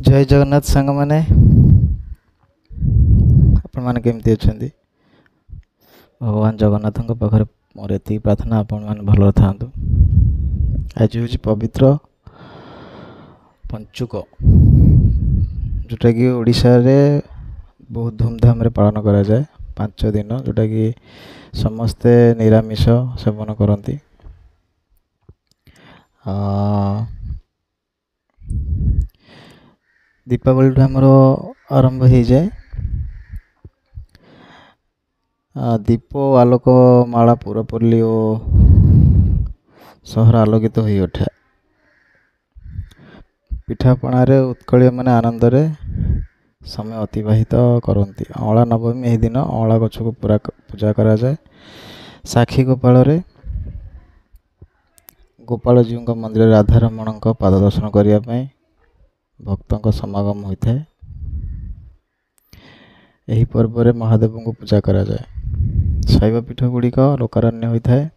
जय जगन्नाथ सांग मैंने आपण मैंने केमती अच्छा भगवान जगन्नाथ पाखे मोर ये प्रार्थना आपण मैंने भल था। आज हूँ पवित्र पंचुक जोटा कि ओडिशा रे बहुत धूमधाम रे पालन करा जाए 5 दिन जोटा कि समस्ते निरामिष सेवन करती। दीपावली आमर आरंभ हो जाए। दीप आलोक माला पुरपल्ली और सहर आलोकित हो उठे। पिठापणा उत्कलीय मैंने आनंद रे समय अतिबाहित करती। अँला नवमी यह दिन अँला गछ को पूरा पूजा करा जाए। साक्षी गोपाल रे गोपाल जी मंदिर राधारमण पाद दर्शन करने भक्तों समागम होता है। यही पर्व रे महादेव को पूजा करा जाए। शैव पीठ गुड़िक लोकारण्य होता है।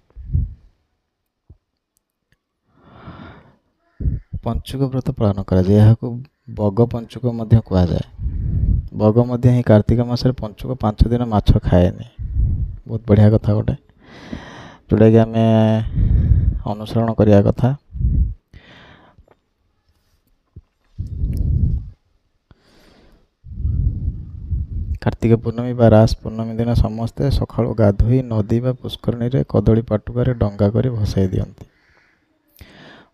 पंचुक व्रत पालन करा जाए। यहाँ बग पंचुक कह जाए। बग ही कार्तिक मास पंचुक 5 दिन माछ खाएनि। बहुत बढ़िया कथा गोटे जोटा कि आम अनुसरण करिया कथा। कार्तिक पूर्णमी बा रास पूर्णमी दिन समस्ते सकाळ गाधोई नदी बा पुष्करणी रे कदली पाटुकारे डंगा करी भसाई दियंती।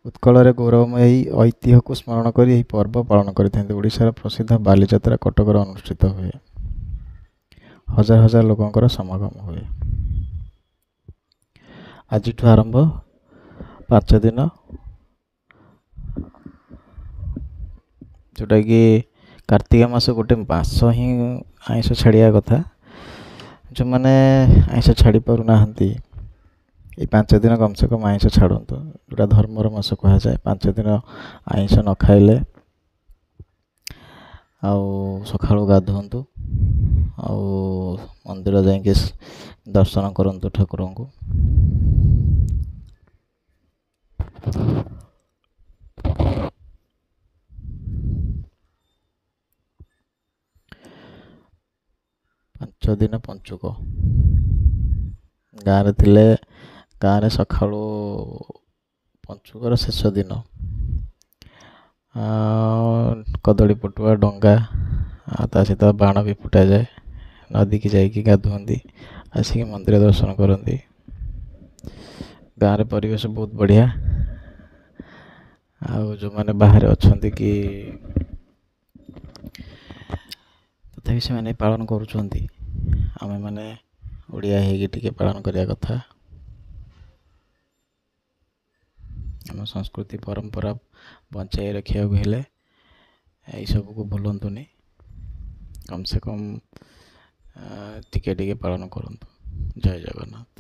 उत्कल रे गौरवमयी ऐतिह्य को स्मरण कर यह पर्व पालन करते। ओडिशार प्रसिद्ध बालीजात्रा कटक अनुष्ठित हुए। हजार हजार लोकंकर समागम हुए। आज आरंभ 5 दिन जोटा कि कार्तिक मास गोटे मास ही आइंष छाड़िया कथा। जो मैंने आइंष छाड़ी पार ना ये 5 दिन कम से कम आइंष छाड़ू जोटा धर्मर मास कह जाए। 5 दिन आइंष न खाइले सकाळु गाधुंतु मंदिर जाइए दर्शन करंतु ठाकुर को। पांच दिन पंचुक गाँव थिले गाँव सकाळु पंचुकर शेष दिन कदली पटुआ डंगा ता सहित बाण भी फुटा जाए। नदी की जाइए गाधुंती आसिक मंदिर दर्शन करती। गाँव परिवेश बहुत बढ़िया। जो मैंने बाहर अच्छा कि तथापि से मैंने पालन करुँच। आम मैंने ओडिया है पालन करिया कथा। आम संस्कृति परंपरा बचाई रखा हेले यही सब को भूलतुनि। कम से कम टिके पालन करंतु। जय जगन्नाथ।